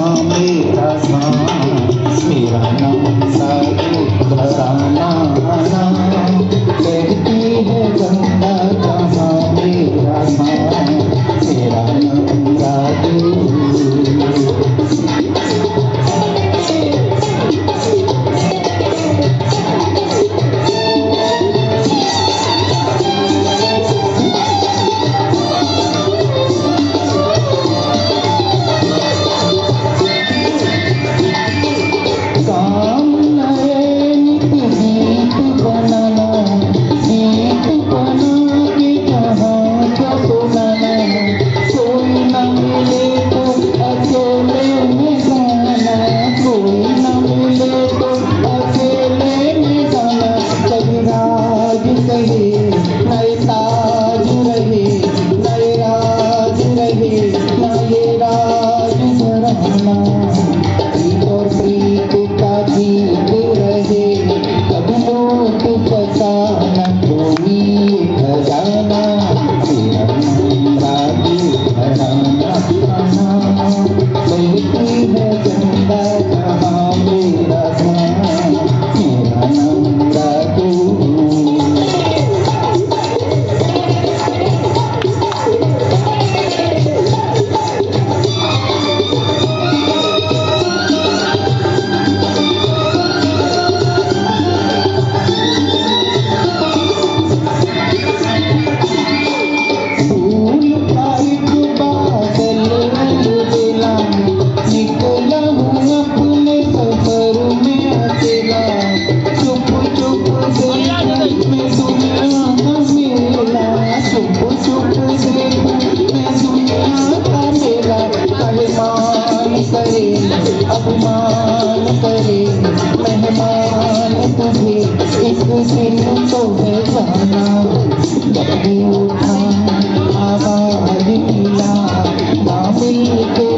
मेरा सांस, मेरा नाम साधु बसाना नाम। कहती है गंगा कहाँ मेरा सांस, मेरा नाम साधु। अपमान करे मेहमान तुझे इस दिन तो है जाना। जब भी उठा आवाज मिला ना मिल के